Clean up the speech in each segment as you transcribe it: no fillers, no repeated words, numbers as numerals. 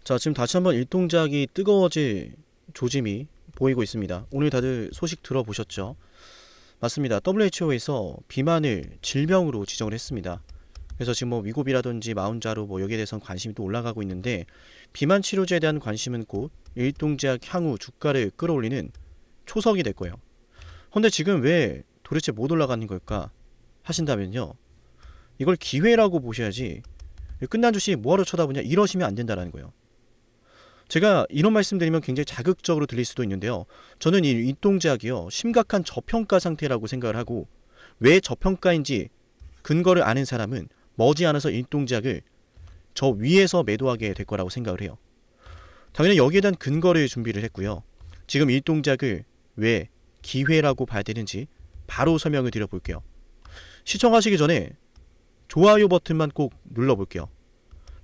자, 지금 다시 한번 일동작이 뜨거워질 조짐이 보이고 있습니다. 오늘 다들 소식 들어보셨죠? 맞습니다. WHO에서 비만을 질병으로 지정을 했습니다. 그래서 지금 뭐 위고비라든지 마운자로 뭐 여기에 대해서는 관심이 또 올라가고 있는데, 비만 치료제에 대한 관심은 곧 일동작 향후 주가를 끌어올리는 초석이 될 거예요. 근데 지금 왜 도대체 못 올라가는 걸까 하신다면요, 이걸 기회라고 보셔야지 끝난 주식 뭐하러 쳐다보냐 이러시면 안 된다는 거예요. 제가 이런 말씀드리면 굉장히 자극적으로 들릴 수도 있는데요, 저는 이 일동작이요 심각한 저평가 상태라고 생각을 하고, 왜 저평가인지 근거를 아는 사람은 머지않아서 일동작을 저 위에서 매도하게 될 거라고 생각을 해요. 당연히 여기에 대한 근거를 준비를 했고요. 지금 일동작을 왜 기회라고 봐야 되는지 바로 설명을 드려볼게요. 시청하시기 전에 좋아요 버튼만 꼭 눌러볼게요.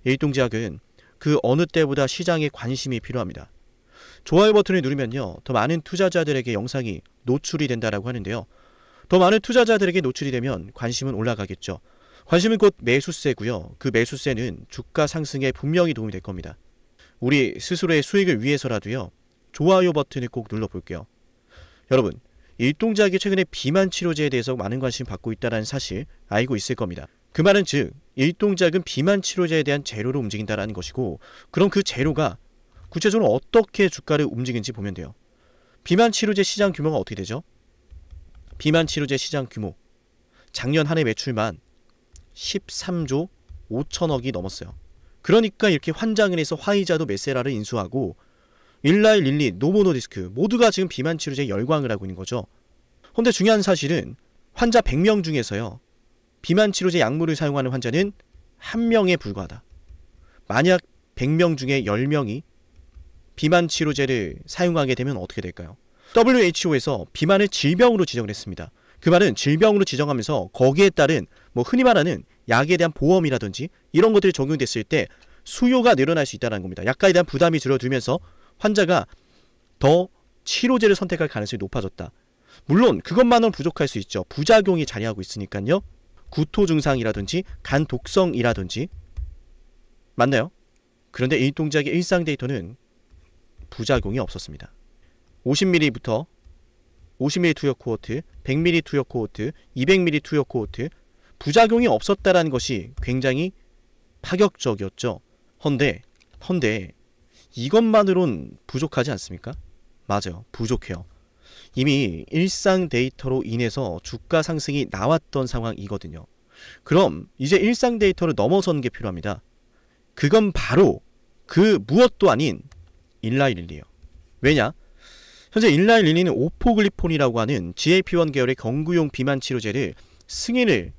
일동작은 그 어느 때보다 시장에 관심이 필요합니다. 좋아요 버튼을 누르면요, 더 많은 투자자들에게 영상이 노출이 된다라고 하는데요, 더 많은 투자자들에게 노출이 되면 관심은 올라가겠죠. 관심은 곧 매수세고요. 그 매수세는 주가 상승에 분명히 도움이 될 겁니다. 우리 스스로의 수익을 위해서라도요, 좋아요 버튼을 꼭 눌러볼게요. 여러분, 일동작이 최근에 비만 치료제에 대해서 많은 관심 받고 있다는 사실 알고 있을 겁니다. 그 말은 즉, 일동작은 비만 치료제에 대한 재료로 움직인다는 것이고, 그럼 그 재료가 구체적으로 어떻게 주가를 움직이는지 보면 돼요. 비만 치료제 시장 규모가 어떻게 되죠? 비만 치료제 시장 규모, 작년 한 해 매출만 13조 5천억이 넘었어요. 그러니까 이렇게 환장을 해서 화이자도 메세라를 인수하고 일라이 릴리, 노보노디스크 모두가 지금 비만 치료제에 열광을 하고 있는 거죠. 근데 중요한 사실은 환자 100명 중에서요, 비만 치료제 약물을 사용하는 환자는 1명에 불과하다. 만약 100명 중에 10명이 비만 치료제를 사용하게 되면 어떻게 될까요? WHO에서 비만을 질병으로 지정을 했습니다. 그 말은 질병으로 지정하면서 거기에 따른 뭐 흔히 말하는 약에 대한 보험이라든지 이런 것들이 적용됐을 때 수요가 늘어날 수 있다는 겁니다. 약가에 대한 부담이 줄어들면서 환자가 더 치료제를 선택할 가능성이 높아졌다. 물론 그것만으로는 부족할 수 있죠. 부작용이 자리하고 있으니까요. 구토 증상이라든지 간 독성이라든지. 맞나요? 그런데 일동작의 일상 데이터는 부작용이 없었습니다. 50ml부터 50ml 투여 코호트, 100ml 투여 코호트, 200ml 투여 코호트, 부작용이 없었다라는 것이 굉장히 파격적이었죠. 헌데 이것만으론 부족하지 않습니까? 맞아요. 부족해요. 이미 일상 데이터로 인해서 주가 상승이 나왔던 상황이거든요. 그럼 이제 일상 데이터를 넘어서는 게 필요합니다. 그건 바로 그 무엇도 아닌 일라이릴리예요. 왜냐? 현재 일라이릴리는 오포글리폰이라고 하는 GLP-1 계열의 경구용 비만 치료제를 승인을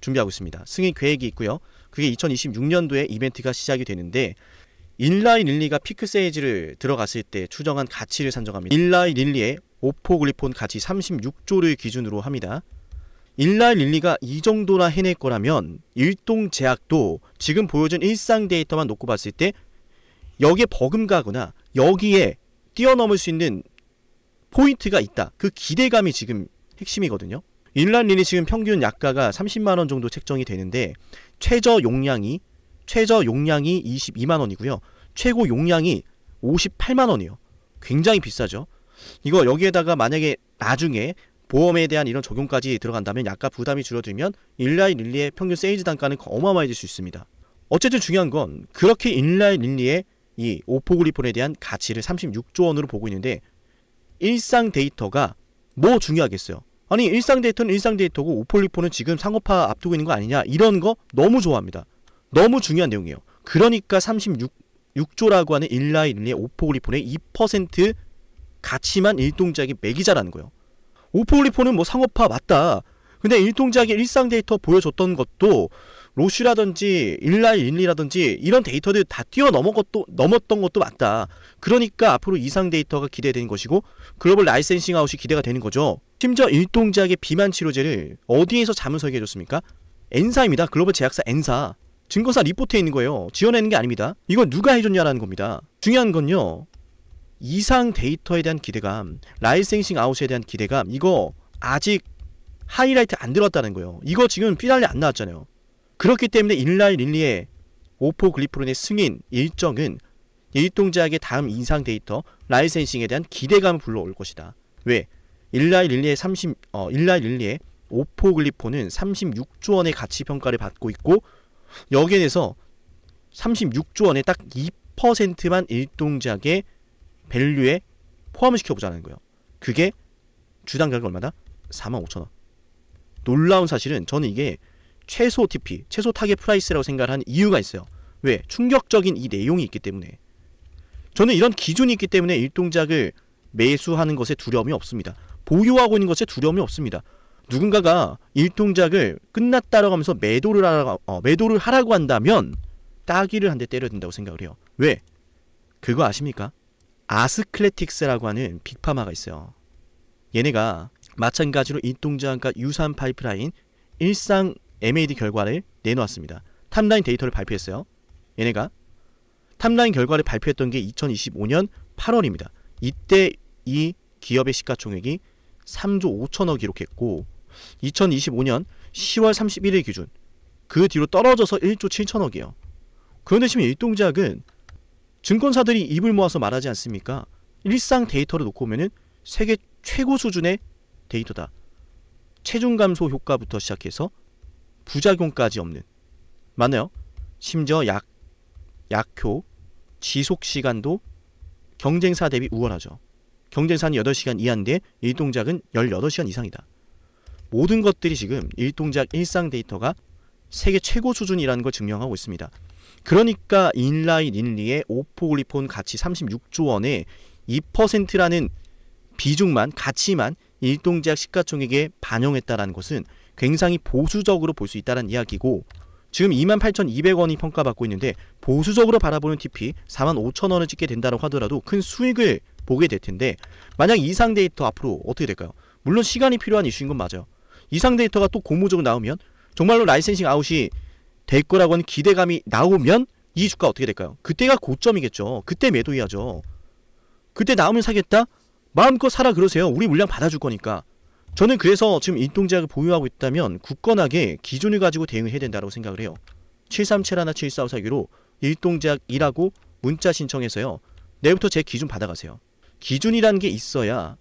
준비하고 있습니다. 승인 계획이 있고요. 그게 2026년도에 이벤트가 시작이 되는데, 일라이릴리가 피크 세이즈를 들어갔을 때 추정한 가치를 산정합니다. 일라이릴리의 오포글리폰 가치 36조를 기준으로 합니다. 일라이릴리가 이 정도나 해낼 거라면 일동제약도 지금 보여준 일상 데이터만 놓고 봤을 때 여기에 버금가거나 여기에 뛰어넘을 수 있는 포인트가 있다. 그 기대감이 지금 핵심이거든요. 일라이릴리 지금 평균 약가가 30만원 정도 책정이 되는데, 최저 용량이 22만원이고요. 최고 용량이 58만원이에요. 굉장히 비싸죠. 이거 여기에다가 만약에 나중에 보험에 대한 이런 적용까지 들어간다면 약가 부담이 줄어들면 일라이릴리의 평균 세일즈 단가는 어마어마해질 수 있습니다. 어쨌든 중요한 건 그렇게 일라이릴리의 이 오포글리폰에 대한 가치를 36조 원으로 보고 있는데, 일상 데이터가 뭐 중요하겠어요. 아니, 일상 데이터는 일상 데이터고 오포글리폰은 지금 상업화 앞두고 있는 거 아니냐, 이런 거 너무 좋아합니다. 너무 중요한 내용이에요. 그러니까 36조라고 하는 일라이릴리의 오포글리폰의 2% 가치만 일동작이 매기자라는 거예요. 오포글리폰은 뭐 상업화 맞다. 근데 일동작의 일상 데이터 보여줬던 것도 로슈라든지 일라이릴리라든지 이런 데이터들 다 넘었던 것도 맞다. 그러니까 앞으로 이상 데이터가 기대되는 것이고 글로벌 라이센싱 아웃이 기대가 되는 거죠. 심지어 일동작의 비만 치료제를 어디에서 자문 설계해줬습니까? 엔사입니다. 글로벌 제약사 엔사. 증거사 리포트에 있는 거예요. 지어내는 게 아닙니다. 이거 누가 해줬냐라는 겁니다. 중요한 건요, 이상 데이터에 대한 기대감, 라이센싱 아웃에 대한 기대감, 이거 아직 하이라이트 안 들었다는 거예요. 이거 지금 피날레 안 나왔잖아요. 그렇기 때문에 일라이릴리의 오포글리폰의 승인 일정은 일동제약의 다음 인상 데이터 라이센싱에 대한 기대감을 불러올 것이다. 왜? 일라이 릴리의 오포글리폰은 36조 원의 가치 평가를 받고 있고 여기에 대해서 36조 원의 딱 2%만 일동제약의 밸류에 포함을 시켜보자는 거예요. 그게 주당 가격 얼마다? 45,000원. 놀라운 사실은 저는 이게 최소 TP, 최소 타겟 프라이스라고 생각을 하는 이유가 있어요. 왜? 충격적인 이 내용이 있기 때문에. 저는 이런 기준이 있기 때문에 일동작을 매수하는 것에 두려움이 없습니다. 보유하고 있는 것에 두려움이 없습니다. 누군가가 일동작을 끝났다라고 하면서 매도를 하라고 한다면 따기를 한 대 때려야 된다고 생각을 해요. 왜? 그거 아십니까? 아스클레틱스라고 하는 빅파마가 있어요. 얘네가 마찬가지로 일동작과 유사한 파이프라인 일상 MAD 결과를 내놓았습니다. 탑라인 데이터를 발표했어요. 얘네가 탑라인 결과를 발표했던 게 2025년 8월입니다. 이때 이 기업의 시가총액이 3조 5천억 기록했고 2025년 10월 31일 기준 그 뒤로 떨어져서 1조 7천억이에요. 그런데 지금 일동작은 증권사들이 입을 모아서 말하지 않습니까? 일상 데이터를 놓고 보면은 세계 최고 수준의 데이터다. 체중 감소 효과부터 시작해서 부작용까지 없는. 맞나요? 심지어 약효, 지속시간도 경쟁사 대비 우월하죠. 경쟁사는 8시간 이하인데 일동작은 18시간 이상이다. 모든 것들이 지금 일동작 일상 데이터가 세계 최고 수준이라는 걸 증명하고 있습니다. 그러니까 일라이 릴리의 오포글리폰 가치 36조 원의 2%라는 비중만, 가치만 일동작 시가총액에 반영했다라는 것은 굉장히 보수적으로 볼 수 있다는 이야기고 지금 28,200원이 평가받고 있는데 보수적으로 바라보는 TP 45,000원을 찍게 된다고 하더라도 큰 수익을 보게 될 텐데 만약 이상 데이터 앞으로 어떻게 될까요? 물론 시간이 필요한 이슈인 건 맞아요. 이상 데이터가 또 고무적으로 나오면 정말로 라이센싱 아웃이 될 거라고 하는 기대감이 나오면 이 주가 어떻게 될까요? 그때가 고점이겠죠. 그때 매도해야죠. 그때 나오면 사겠다? 마음껏 사라 그러세요. 우리 물량 받아줄 거니까. 저는 그래서 지금 일동제약을 보유하고 있다면 굳건하게 기준을 가지고 대응을 해야 된다고 생각을 해요. 7371 7454기로 일동제약이라고 문자 신청해서요. 내일부터 제 기준 받아가세요. 기준이라는 게 있어야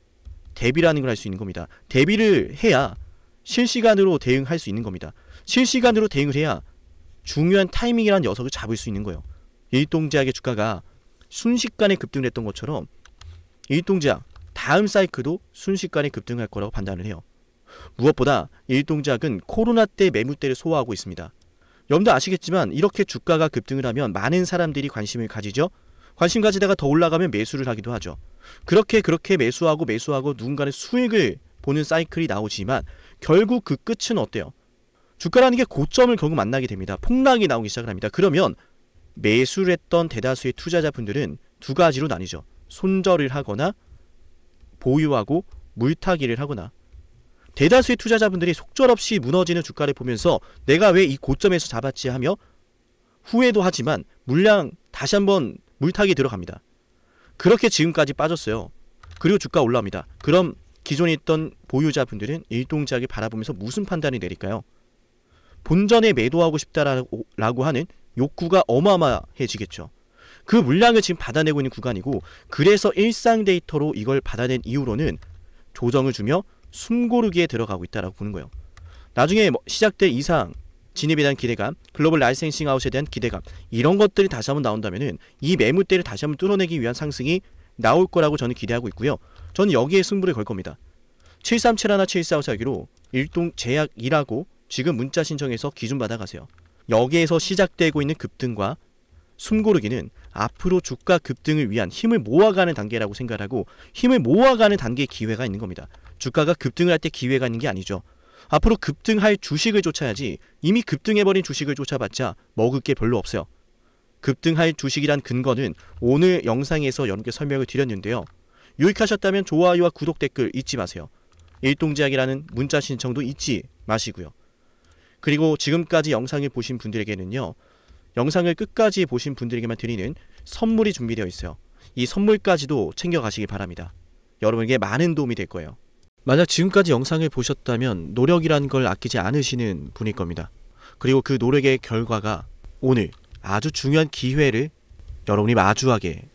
대비라는 걸 할 수 있는 겁니다. 대비를 해야 실시간으로 대응할 수 있는 겁니다. 실시간으로 대응을 해야 중요한 타이밍이라는 녀석을 잡을 수 있는 거예요. 일동제약의 주가가 순식간에 급등을 했던 것처럼 일동제약 다음 사이클도 순식간에 급등할 거라고 판단을 해요. 무엇보다 일동제약은 코로나 때 매물대를 소화하고 있습니다. 여러분도 아시겠지만 이렇게 주가가 급등을 하면 많은 사람들이 관심을 가지죠. 관심 가지다가 더 올라가면 매수를 하기도 하죠. 그렇게 매수하고 누군가는 수익을 보는 사이클이 나오지만 결국 그 끝은 어때요? 주가라는 게 고점을 결국 만나게 됩니다. 폭락이 나오기 시작을 합니다. 그러면 매수를 했던 대다수의 투자자분들은 두 가지로 나뉘죠. 손절을 하거나 보유하고 물타기를 하거나. 대다수의 투자자분들이 속절없이 무너지는 주가를 보면서 내가 왜 이 고점에서 잡았지 하며 후회도 하지만 물량 다시 한번 물타기 들어갑니다. 그렇게 지금까지 빠졌어요. 그리고 주가 올라옵니다. 그럼 기존에 있던 보유자분들은 일동작을 바라보면서 무슨 판단이 내릴까요? 본전에 매도하고 싶다라고 하는 욕구가 어마어마해지겠죠. 그 물량을 지금 받아내고 있는 구간이고 그래서 일상 데이터로 이걸 받아낸 이후로는 조정을 주며 숨고르기에 들어가고 있다라고 보는 거예요. 나중에 시작될 이상 진입에 대한 기대감, 글로벌 라이센싱 아웃에 대한 기대감 이런 것들이 다시 한번 나온다면은 이 매물대를 다시 한번 뚫어내기 위한 상승이 나올 거라고 저는 기대하고 있고요. 저는 여기에 승부를 걸 겁니다. 7371 7454기로 일동제약이라고 지금 문자 신청해서 기준 받아가세요. 여기에서 시작되고 있는 급등과 숨고르기는 앞으로 주가 급등을 위한 힘을 모아가는 단계라고 생각하고 힘을 모아가는 단계의 기회가 있는 겁니다. 주가가 급등을 할 때 기회가 있는 게 아니죠. 앞으로 급등할 주식을 쫓아야지 이미 급등해버린 주식을 쫓아봤자 먹을 게 별로 없어요. 급등할 주식이란 근거는 오늘 영상에서 여러분께 설명을 드렸는데요. 유익하셨다면 좋아요와 구독 댓글 잊지 마세요. 일동제약이라는 문자 신청도 잊지 마시고요. 그리고 지금까지 영상을 보신 분들에게는요. 영상을 끝까지 보신 분들에게만 드리는 선물이 준비되어 있어요. 이 선물까지도 챙겨가시기 바랍니다. 여러분에게 많은 도움이 될 거예요. 만약 지금까지 영상을 보셨다면 노력이라는 걸 아끼지 않으시는 분일 겁니다. 그리고 그 노력의 결과가 오늘 아주 중요한 기회를 여러분이 마주하게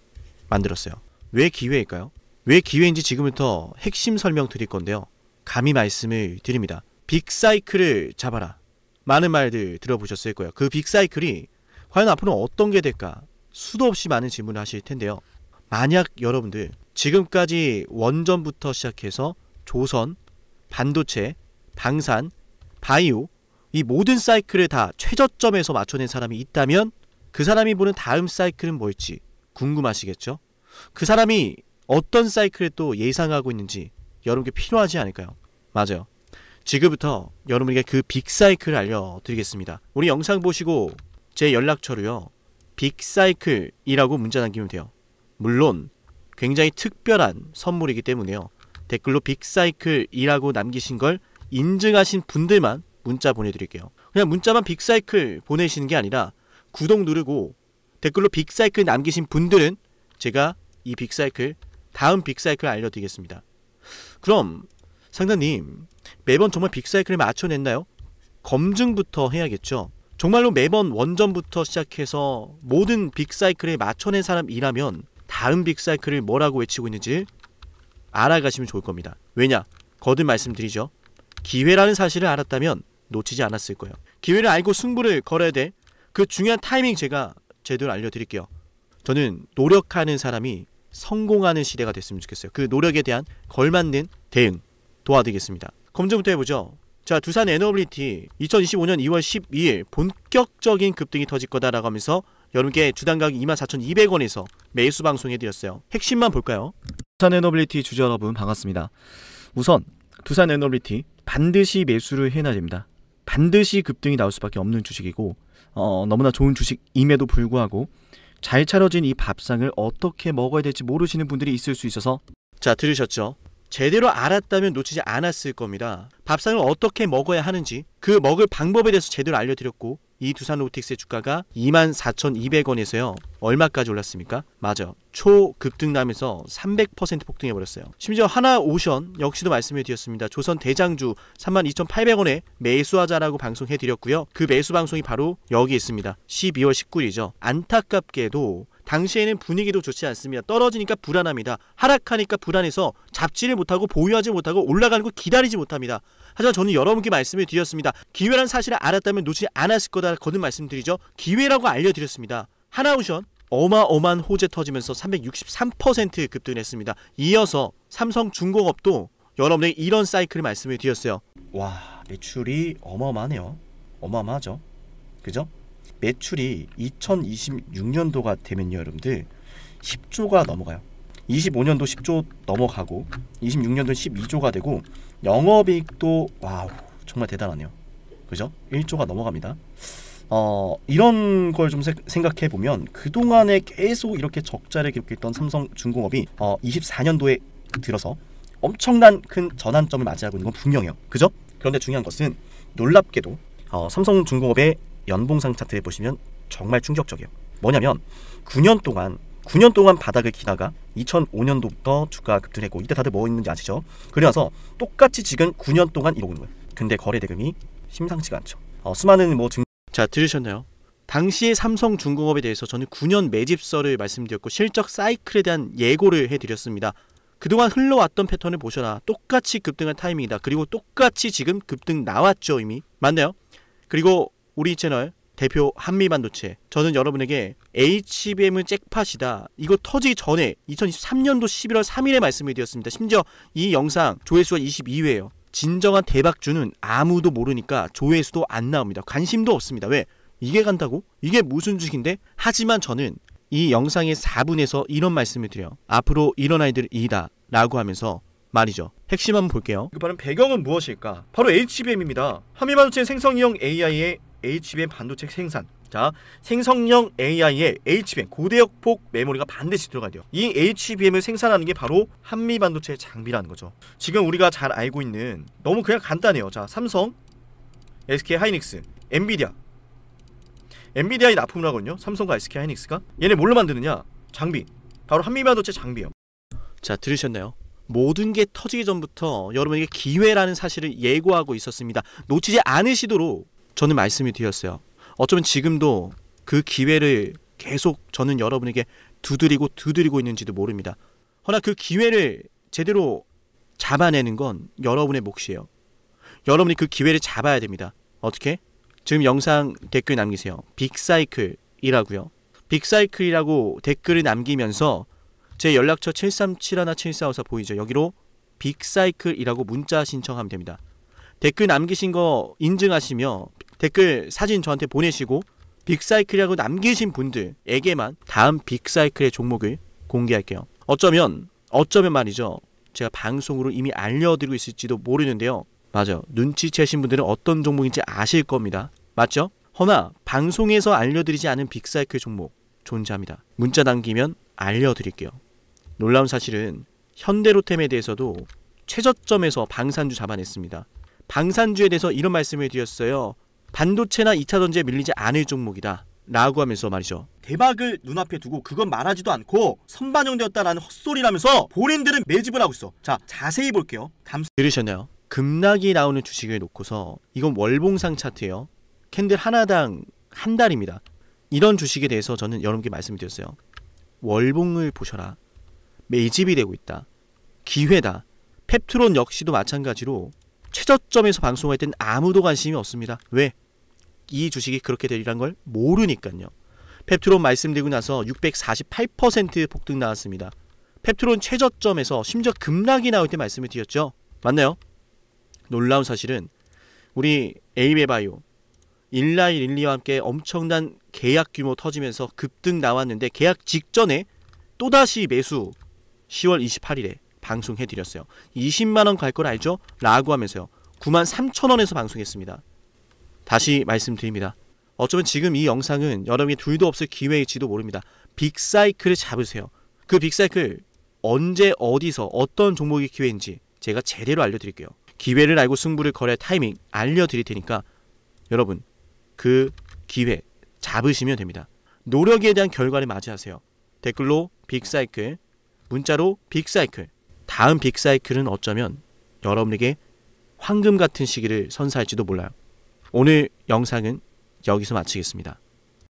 만들었어요. 왜 기회일까요? 왜 기회인지 지금부터 핵심 설명 드릴 건데요. 감히 말씀을 드립니다. 빅사이클을 잡아라. 많은 말들 들어보셨을 거예요. 그 빅사이클이 과연 앞으로 어떤 게 될까? 수도 없이 많은 질문을 하실 텐데요. 만약 여러분들 지금까지 원전부터 시작해서 조선, 반도체, 방산, 바이오 이 모든 사이클을 다 최저점에서 맞춰낸 사람이 있다면 그 사람이 보는 다음 사이클은 뭘지 궁금하시겠죠? 그 사람이 어떤 사이클을 또 예상하고 있는지 여러분께 필요하지 않을까요? 맞아요. 지금부터 여러분에게 그 빅사이클을 알려드리겠습니다. 우리 영상 보시고 제 연락처로요. 빅사이클이라고 문자 남기면 돼요. 물론 굉장히 특별한 선물이기 때문에요. 댓글로 빅사이클이라고 남기신 걸 인증하신 분들만 문자 보내드릴게요. 그냥 문자만 빅사이클 보내시는 게 아니라 구독 누르고 댓글로 빅사이클 남기신 분들은 제가 이 빅사이클 다음 빅사이클 알려드리겠습니다. 그럼 상담님 매번 정말 빅사이클을 맞춰냈나요? 검증부터 해야겠죠. 정말로 매번 원전부터 시작해서 모든 빅사이클에 맞춰낸 사람이라면 다음 빅사이클을 뭐라고 외치고 있는지 알아가시면 좋을 겁니다. 왜냐? 거듭 말씀드리죠. 기회라는 사실을 알았다면 놓치지 않았을 거예요. 기회를 알고 승부를 걸어야 돼. 그 중요한 타이밍 제가 제대로 알려드릴게요. 저는 노력하는 사람이 성공하는 시대가 됐으면 좋겠어요. 그 노력에 대한 걸맞는 대응 도와드리겠습니다. 검증부터 해보죠. 자, 두산 에너빌리티 2025년 2월 12일 본격적인 급등이 터질 거다라고 하면서 여러분께 주당 가격 24,200원에서 매수 방송해드렸어요. 핵심만 볼까요? 두산 에너빌리티 주주 여러분 반갑습니다. 우선 두산 에너빌리티 반드시 매수를 해놔야 됩니다. 반드시 급등이 나올 수밖에 없는 주식이고 너무나 좋은 주식임에도 불구하고 잘 차려진 이 밥상을 어떻게 먹어야 될지 모르시는 분들이 있을 수 있어서 자, 들으셨죠? 제대로 알았다면 놓치지 않았을 겁니다. 밥상을 어떻게 먹어야 하는지 그 먹을 방법에 대해서 제대로 알려드렸고 이 두산 로보틱스의 주가가 24,200원에서요 얼마까지 올랐습니까? 맞아, 초급등 나면서 300% 폭등해버렸어요. 심지어 하나오션 역시도 말씀을 드렸습니다. 조선 대장주 32,800원에 매수하자라고 방송해드렸고요. 그 매수 방송이 바로 여기 있습니다. 12월 19일이죠. 안타깝게도 당시에는 분위기도 좋지 않습니다. 떨어지니까 불안합니다. 하락하니까 불안해서 잡지를 못하고 보유하지 못하고 올라가는 거 기다리지 못합니다. 하지만 저는 여러분께 말씀을 드렸습니다. 기회라는 사실을 알았다면 놓치지 않았을 거다 거듭 말씀드리죠. 기회라고 알려드렸습니다. 하나오션 어마어마한 호재 터지면서 363% 급등했습니다. 이어서 삼성중공업도 여러분에게 이런 사이클을 말씀을 드렸어요. 와, 매출이 어마어마하네요. 어마어마하죠. 그죠? 매출이 2026년도가 되면요 여러분들 10조가 넘어가요. 25년도 10조 넘어가고 26년도 12조가 되고 영업이익도 와우 정말 대단하네요. 그죠? 1조가 넘어갑니다. 이런 걸 좀 생각해 보면 그동안에 계속 이렇게 적자를 기록했던 삼성중공업이 24년도에 들어서 엄청난 큰 전환점을 맞이하고 있는 건 분명해요. 그죠? 그런데 중요한 것은 놀랍게도 삼성중공업의 연봉상 차트에 보시면 정말 충격적이에요. 뭐냐면 9년 동안 바닥을 기다가 2005년도부터 주가가 급등했고 이때 다들 뭐 있는지 아시죠? 그래서 똑같이 지금 9년 동안 이러고 있는 거예요. 근데 거래 대금이 심상치가 않죠. 수많은 자, 들으셨나요? 당시의 삼성중공업에 대해서 저는 9년 매집설을 말씀드렸고 실적 사이클에 대한 예고를 해드렸습니다. 그동안 흘러왔던 패턴을 보셔라. 똑같이 급등한 타이밍이다. 그리고 똑같이 지금 급등 나왔죠 이미. 맞나요? 그리고 우리 채널 대표 한미반도체 저는 여러분에게 HBM은 잭팟이다. 이거 터지기 전에 2023년도 11월 3일에 말씀을 드렸습니다. 심지어 이 영상 조회수가 22회예요. 진정한 대박주는 아무도 모르니까 조회수도 안 나옵니다. 관심도 없습니다. 왜? 이게 간다고? 이게 무슨 주식인데? 하지만 저는 이 영상의 4분에서 이런 말씀을 드려요. 앞으로 이런 아이들이다 라고 하면서 말이죠. 핵심 한번 볼게요. 그 바로 배경은 무엇일까? 바로 HBM입니다. 한미반도체 생성형 AI의 HBM 반도체 생산. 자, 생성형 AI의 HBM 고대역폭 메모리가 반드시 들어가야 돼요. 이 HBM을 생산하는 게 바로 한미반도체 장비라는 거죠. 지금 우리가 잘 알고 있는 너무 그냥 간단해요. 자, 삼성, SK하이닉스, 엔비디아의 납품을 하거든요. 삼성과 SK하이닉스가. 얘네 뭘로 만드느냐? 장비. 바로 한미반도체 장비예요. 자, 들으셨나요? 모든 게 터지기 전부터 여러분에게 기회라는 사실을 예고하고 있었습니다. 놓치지 않으시도록 저는 말씀을 드렸어요. 어쩌면 지금도 그 기회를 계속 저는 여러분에게 두드리고 있는지도 모릅니다. 허나 그 기회를 제대로 잡아내는 건 여러분의 몫이에요. 여러분이 그 기회를 잡아야 됩니다. 어떻게? 지금 영상 댓글 남기세요. 빅사이클이라고요. 빅사이클이라고 댓글을 남기면서 제 연락처 73717454 보이죠? 여기로 빅사이클이라고 문자 신청하면 됩니다. 댓글 남기신 거 인증하시며 댓글 사진 저한테 보내시고 빅사이클이라고 남기신 분들에게만 다음 빅사이클의 종목을 공개할게요. 어쩌면 말이죠. 제가 방송으로 이미 알려드리고 있을지도 모르는데요. 맞아요. 눈치채신 분들은 어떤 종목인지 아실 겁니다. 맞죠? 허나 방송에서 알려드리지 않은 빅사이클 종목 존재합니다. 문자 남기면 알려드릴게요. 놀라운 사실은 현대로템에 대해서도 최저점에서 방산주 잡아냈습니다. 방산주에 대해서 이런 말씀을 드렸어요. 반도체나 2차전지에 밀리지 않을 종목이다 라고 하면서 말이죠. 대박을 눈앞에 두고 그건 말하지도 않고 선반영되었다라는 헛소리라면서 본인들은 매집을 하고 있어. 자, 자세히 볼게요. 들으셨나요? 급락이 나오는 주식을 놓고서 이건 월봉상 차트예요. 캔들 하나당 한 달입니다. 이런 주식에 대해서 저는 여러분께 말씀을 드렸어요. 월봉을 보셔라. 매집이 되고 있다. 기회다. 펩트론 역시도 마찬가지로 최저점에서 방송할 땐 아무도 관심이 없습니다. 왜? 이 주식이 그렇게 되리란 걸 모르니까요. 펩트론 말씀드리고 나서 648% 폭등 나왔습니다. 펩트론 최저점에서 심지어 급락이 나올 때 말씀을 드렸죠. 맞나요? 놀라운 사실은 우리 에이베바이오, 일라이 릴리와 함께 엄청난 계약 규모 터지면서 급등 나왔는데 계약 직전에 또다시 매수 10월 28일에 방송해드렸어요. 20만원 갈 걸 알죠? 라고 하면서요. 93,000원에서 방송했습니다. 다시 말씀드립니다. 어쩌면 지금 이 영상은 여러분이 둘도 없을 기회일지도 모릅니다. 빅사이클을 잡으세요. 그 빅사이클 언제 어디서 어떤 종목이 기회인지 제가 제대로 알려드릴게요. 기회를 알고 승부를 걸어야 타이밍 알려드릴 테니까 여러분 그 기회 잡으시면 됩니다. 노력에 대한 결과를 맞이하세요. 댓글로 빅사이클, 문자로 빅사이클. 다음 빅사이클은 어쩌면 여러분에게 황금 같은 시기를 선사할지도 몰라요. 오늘 영상은 여기서 마치겠습니다.